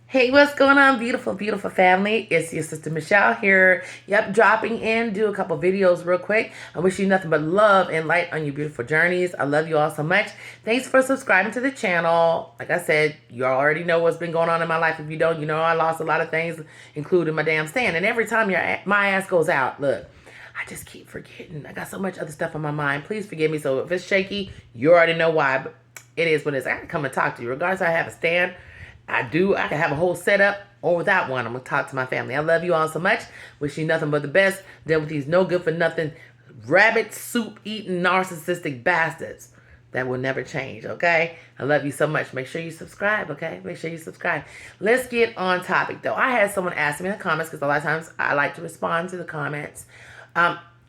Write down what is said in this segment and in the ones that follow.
Hey, what's going on, beautiful, beautiful family? It's your sister Michelle here. Yep, dropping in, do a couple videos real quick. I wish you nothing but love and light on your beautiful journeys. I love you all so much. Thanks for subscribing to the channel. Like I said, you already know what's been going on in my life. If you don't, you know I lost a lot of things, including my damn stand. And every time my ass goes out, look, I just keep forgetting. I got so much other stuff on my mind. Please forgive me. So if it's shaky, you already know why. But it is what it is. I gotta come and talk to you. Regardless, I have a stand. I can have a whole setup or without one. I'm going to talk to my family. I love you all so much. Wish you nothing but the best. Deal with these no good for nothing, rabbit soup eating narcissistic bastards that will never change, okay? I love you so much. Make sure you subscribe, okay? Make sure you subscribe. Let's get on topic, though. I had someone ask me in the comments because a lot of times I like to respond to the comments.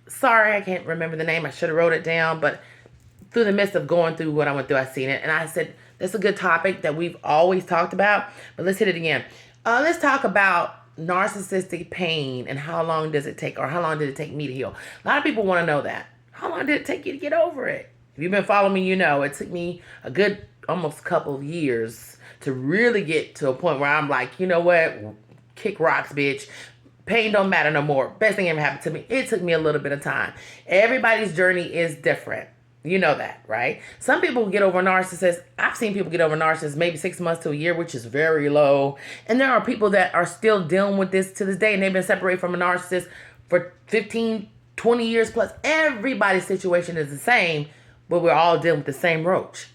Sorry, I can't remember the name. I should have wrote it down, but through the midst of going through what I went through, I seen it. And I said, that's a good topic that we've always talked about, but let's hit it again. Let's talk about narcissistic pain and how long does it take, or how long did it take me to heal? A lot of people want to know that. How long did it take you to get over it? If you've been following me, you know it took me a good almost couple of years to really get to a point where I'm like, you know what? Kick rocks, bitch. Pain don't matter no more. Best thing ever happened to me. It took me a little bit of time. Everybody's journey is different. You know that, right? Some people get over narcissists. I've seen people get over narcissists maybe 6 months to a year, which is very low. And there are people that are still dealing with this to this day, and they've been separated from a narcissist for 15, 20 years plus. Everybody's situation is the same, but we're all dealing with the same roach.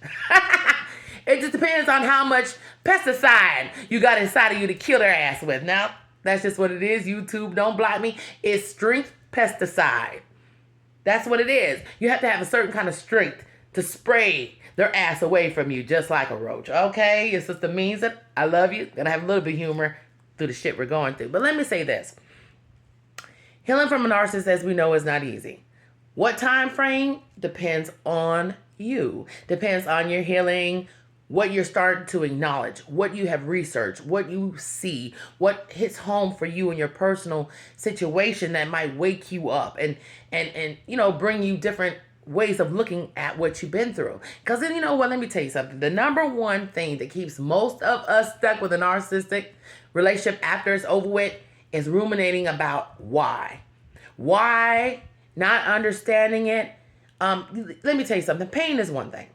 It just depends on how much pesticide you got inside of you to kill their ass with. Now, that's just what it is. YouTube, don't block me. It's strength pesticide. That's what it is. You have to have a certain kind of strength to spray their ass away from you, just like a roach. Okay? Your sister means it. I love you. Gonna have a little bit of humor through the shit we're going through. But let me say this. Healing from a narcissist, as we know, is not easy. What time frame? Depends on you. Depends on your healing, what you're starting to acknowledge, what you have researched, what you see, what hits home for you in your personal situation that might wake you up and you know, bring you different ways of looking at what you've been through. Because then, you know what, let me tell you something. The number one thing that keeps most of us stuck with a narcissistic relationship after it's over with is ruminating about why. Why, not understanding it. Let me tell you something. Pain is one thing.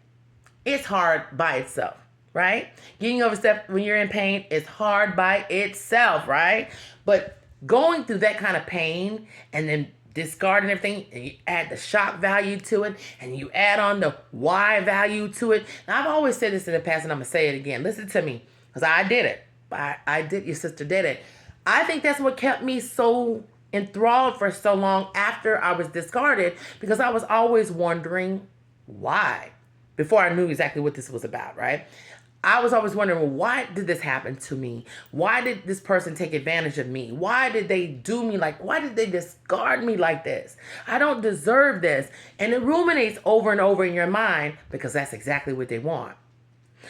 It's hard by itself, right? Getting over stuff when you're in pain is hard by itself, right? But going through that kind of pain and then discarding everything, and you add the shock value to it, and you add on the why value to it. Now, I've always said this in the past, and I'm going to say it again. Listen to me, because I did it. I did, your sister did it. I think that's what kept me so enthralled for so long after I was discarded, because I was always wondering why. Before I knew exactly what this was about, right? I was always wondering, well, why did this happen to me? Why did this person take advantage of me? Why did they do me why did they discard me like this? I don't deserve this. And it ruminates over and over in your mind because that's exactly what they want.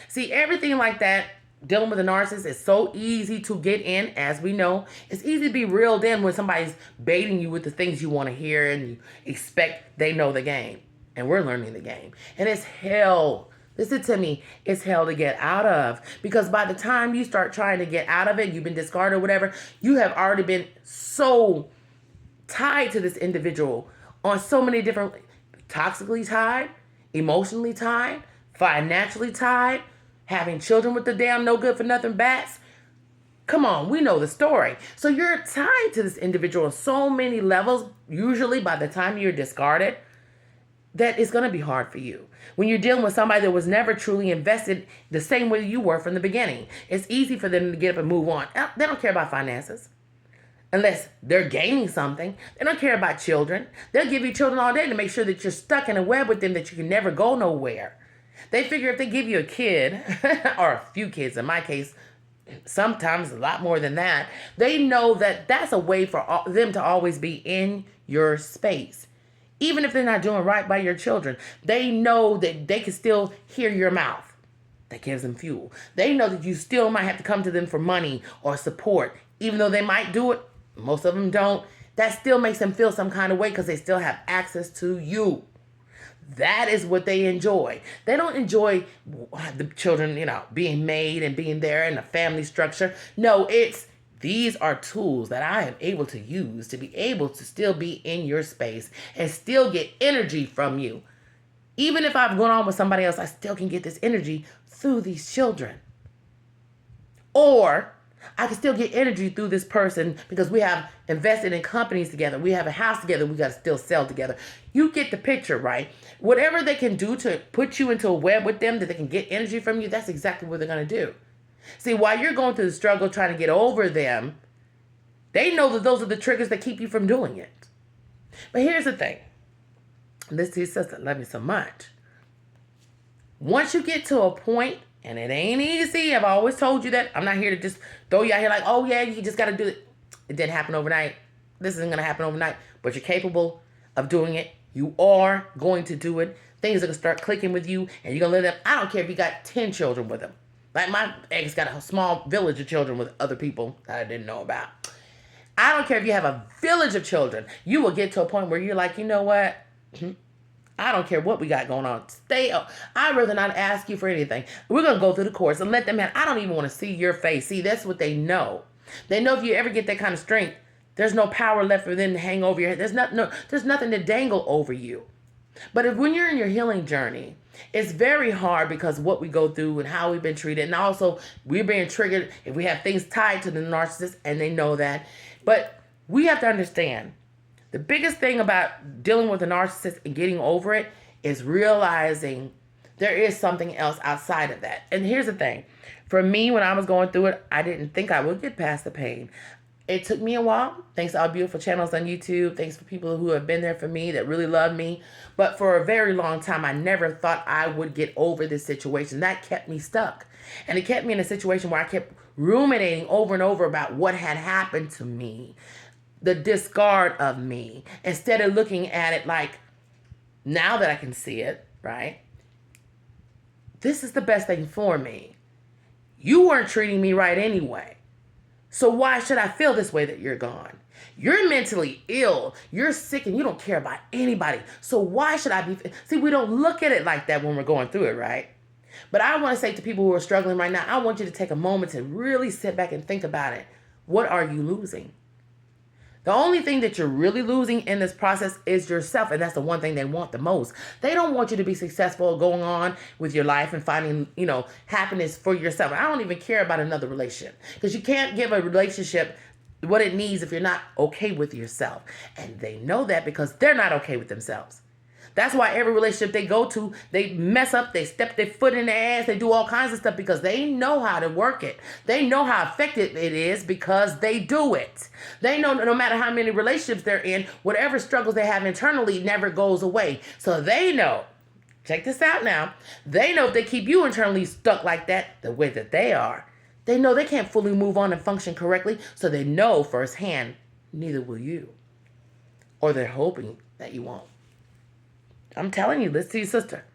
See, everything like that, dealing with a narcissist is so easy to get in, as we know. It's easy to be reeled in when somebody's baiting you with the things you want to hear and you expect they know the game. And we're learning the game. And it's hell. Listen to me. It's hell to get out of. Because by the time you start trying to get out of it, you've been discarded or whatever, you have already been so tied to this individual on so many different, toxically tied, emotionally tied, financially tied, having children with the damn no good for nothing bats. Come on, we know the story. So you're tied to this individual on so many levels, usually by the time you're discarded, that it's going to be hard for you. When you're dealing with somebody that was never truly invested the same way you were from the beginning, it's easy for them to get up and move on. They don't care about finances unless they're gaining something. They don't care about children. They'll give you children all day to make sure that you're stuck in a web with them, that you can never go nowhere. They figure if they give you a kid, or a few kids in my case, sometimes a lot more than that, they know that that's a way for them to always be in your space. Even if they're not doing right by your children, they know that they can still hear your mouth. That gives them fuel. They know that you still might have to come to them for money or support. Even though they might do it, most of them don't. That still makes them feel some kind of way because they still have access to you. That is what they enjoy. They don't enjoy the children, being made and being there in a family structure. No, these are tools that I am able to use to be able to still be in your space and still get energy from you. Even if I've gone on with somebody else, I still can get this energy through these children. Or I can still get energy through this person because we have invested in companies together. We have a house together. We got to still sell together. You get the picture, right? Whatever they can do to put you into a web with them that they can get energy from you, that's exactly what they're going to do. See, while you're going through the struggle trying to get over them, they know that those are the triggers that keep you from doing it. But here's the thing. This sister love me so much. Once you get to a point, and it ain't easy. I've always told you that. I'm not here to just throw you out here like, oh yeah, you just got to do it. It didn't happen overnight. This isn't going to happen overnight. But you're capable of doing it. You are going to do it. Things are going to start clicking with you. And you're going to let them. I don't care if you got 10 children with them. Like my ex got a small village of children with other people that I didn't know about. I don't care if you have a village of children. You will get to a point where you're like, you know what? I don't care what we got going on. Stay up. I'd rather not ask you for anything. We're going to go through the course and let them have. I don't even want to see your face. See, that's what they know. They know if you ever get that kind of strength, there's no power left for them to hang over your head. There's nothing to dangle over you. But when you're in your healing journey, it's very hard because of what we go through and how we've been treated. And also, we're being triggered if we have things tied to the narcissist, and they know that. But we have to understand, the biggest thing about dealing with a narcissist and getting over it is realizing there is something else outside of that. And here's the thing. For me, when I was going through it, I didn't think I would get past the pain. It took me a while. Thanks to our beautiful channels on YouTube. Thanks for people who have been there for me, that really love me. But for a very long time, I never thought I would get over this situation. That kept me stuck. And it kept me in a situation where I kept ruminating over and over about what had happened to me. The discard of me, instead of looking at it like, now that I can see it, right? This is the best thing for me. You weren't treating me right anyway. So why should I feel this way that you're gone? You're mentally ill. You're sick and you don't care about anybody. So why should I be? See, we don't look at it like that when we're going through it, right? But I want to say to people who are struggling right now, I want you to take a moment to really sit back and think about it. What are you losing? The only thing that you're really losing in this process is yourself, and that's the one thing they want the most. They don't want you to be successful going on with your life and finding, happiness for yourself. I don't even care about another relationship, because you can't give a relationship what it needs if you're not okay with yourself. And they know that because they're not okay with themselves. That's why every relationship they go to, they mess up, they step their foot in their ass, they do all kinds of stuff because they know how to work it. They know how effective it is because they do it. They know no matter how many relationships they're in, whatever struggles they have internally never goes away. So they know, check this out now, they know if they keep you internally stuck like that, the way that they are, they know they can't fully move on and function correctly, so they know firsthand, neither will you. Or they're hoping that you won't. I'm telling you, listen to your sister.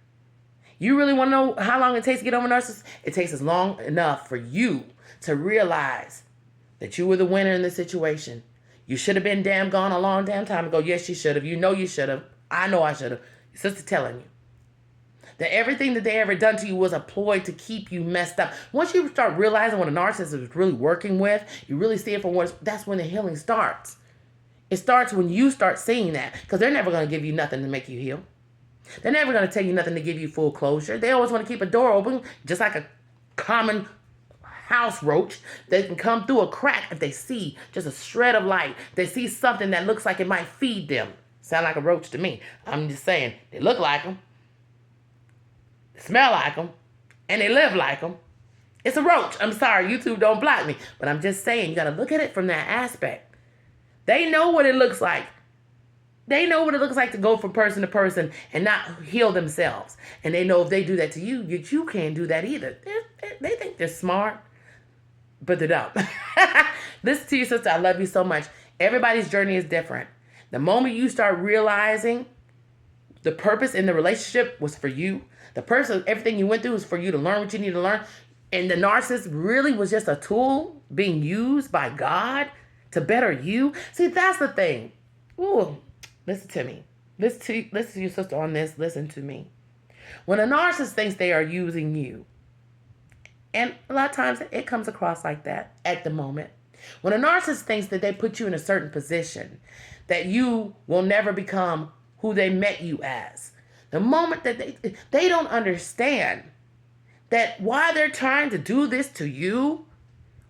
You really want to know how long it takes to get over narcissism? It takes as long enough for you to realize that you were the winner in this situation. You should have been damn gone a long damn time ago. Yes, you should have. You know you should have. I know I should have. Your sister telling you that everything that they ever done to you was a ploy to keep you messed up. Once you start realizing what a narcissist is really working with, you really see it for what that's when the healing starts. It starts when you start seeing that, because they're never going to give you nothing to make you heal. They're never going to tell you nothing to give you full closure. They always want to keep a door open, just like a common house roach. They can come through a crack if they see just a shred of light. They see something that looks like it might feed them. Sound like a roach to me. I'm just saying, they look like them, they smell like them, and they live like them. It's a roach. I'm sorry, YouTube don't block me. But I'm just saying, you got to look at it from that aspect. They know what it looks like. They know what it looks like to go from person to person and not heal themselves. And they know if they do that to you, you can't do that either. They think they're smart, but they don't. Listen to your sister. I love you so much. Everybody's journey is different. The moment you start realizing the purpose in the relationship was for you, the person, everything you went through was for you to learn what you need to learn, and the narcissist really was just a tool being used by God to better you. See, that's the thing. Ooh. Listen to me. Listen to your sister on this. Listen to me. When a narcissist thinks they are using you, and a lot of times it comes across like that at the moment. When a narcissist thinks that they put you in a certain position, that you will never become who they met you as, the moment that they don't understand that why they're trying to do this to you,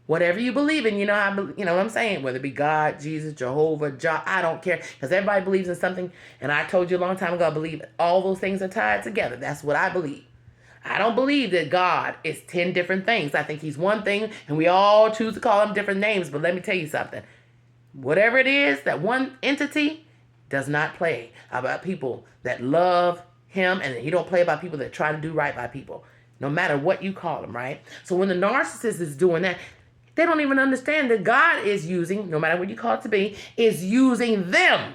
whatever you believe in, you know what I'm saying, whether it be God, Jesus, Jehovah, I don't care, because everybody believes in something, and I told you a long time ago, I believe all those things are tied together. That's what I believe. I don't believe that God is 10 different things. I think he's one thing, and we all choose to call him different names, but let me tell you something. Whatever it is, that one entity does not play about people that love him, and he don't play about people that try to do right by people, no matter what you call them, right? So when the narcissist is doing that, they don't even understand that God is using, no matter what you call it to be, is using them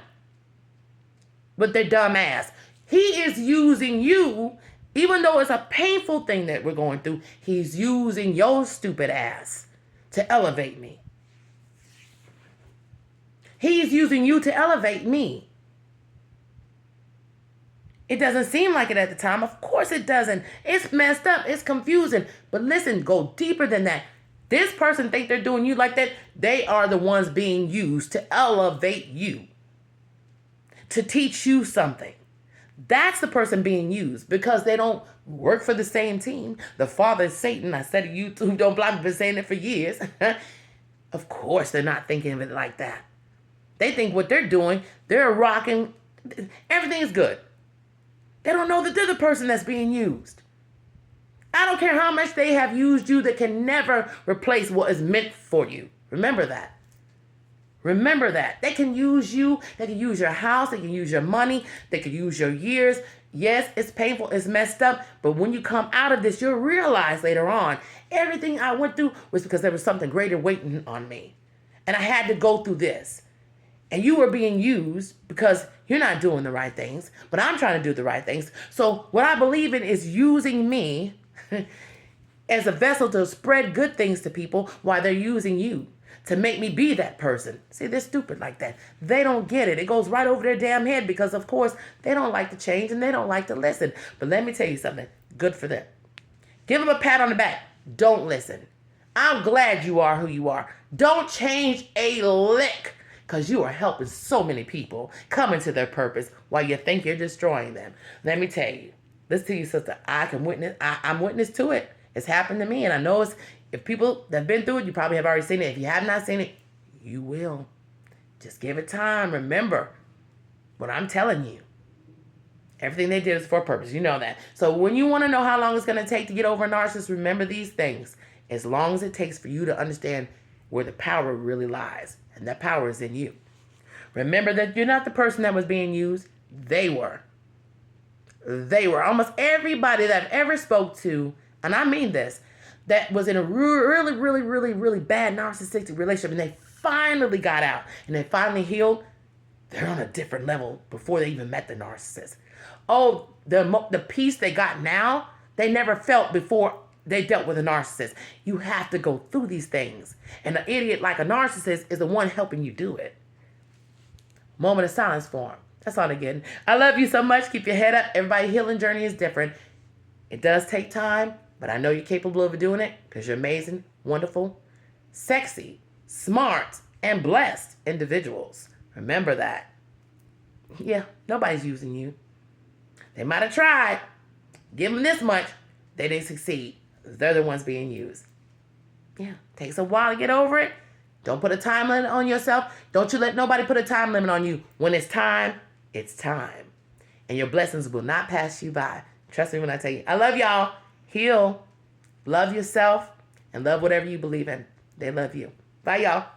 with their dumb ass. He is using you, even though it's a painful thing that we're going through. He's using your stupid ass to elevate me. He's using you to elevate me. It doesn't seem like it at the time. Of course it doesn't. It's messed up. It's confusing. But listen, go deeper than that. This person think they're doing you like that. They are the ones being used to elevate you, to teach you something. That's the person being used because they don't work for the same team. The father is Satan. I said to YouTube, don't blind me, I've been saying it for years. Of course they're not thinking of it like that. They think what they're doing, they're rocking, everything is good. They don't know that they're the person that's being used. I don't care how much they have used you, they can never replace what is meant for you. Remember that. Remember that. They can use you. They can use your house. They can use your money. They can use your years. Yes, it's painful. It's messed up. But when you come out of this, you'll realize later on, everything I went through was because there was something greater waiting on me. And I had to go through this. And you were being used because you're not doing the right things. But I'm trying to do the right things. So what I believe in is using me as a vessel to spread good things to people while they're using you to make me be that person. See, they're stupid like that. They don't get it. It goes right over their damn head because, of course, they don't like to change and they don't like to listen. But let me tell you something. Good for them. Give them a pat on the back. Don't listen. I'm glad you are who you are. Don't change a lick because you are helping so many people come into their purpose while you think you're destroying them. Let me tell you. Listen to you, sister. I can witness. I'm witness to it. It's happened to me, and I know it's. If people that have been through it, you probably have already seen it. If you have not seen it, you will. Just give it time. Remember what I'm telling you. Everything they did is for a purpose. You know that. So when you want to know how long it's going to take to get over a narcissist, remember these things. As long as it takes for you to understand where the power really lies. And that power is in you. Remember that you're not the person that was being used. They were. They were. Almost everybody that I've ever spoke to, and I mean this, that was in a really, really, really, really bad narcissistic relationship, and they finally got out, and they finally healed, they're on a different level before they even met the narcissist. Oh, the peace they got now, they never felt before they dealt with a narcissist. You have to go through these things. And an idiot like a narcissist is the one helping you do it. Moment of silence for him. That's all I'm getting. I love you so much. Keep your head up. Everybody's healing journey is different. It does take time, but I know you're capable of doing it because you're amazing, wonderful, sexy, smart, and blessed individuals. Remember that. Yeah, nobody's using you. They might have tried. Give them this much. They didn't succeed. They're the ones being used. Yeah, takes a while to get over it. Don't put a time limit on yourself. Don't you let nobody put a time limit on you. When it's time, it's time. And your blessings will not pass you by. Trust me when I tell you. I love y'all. Heal. Love yourself. And love whatever you believe in. They love you. Bye, y'all.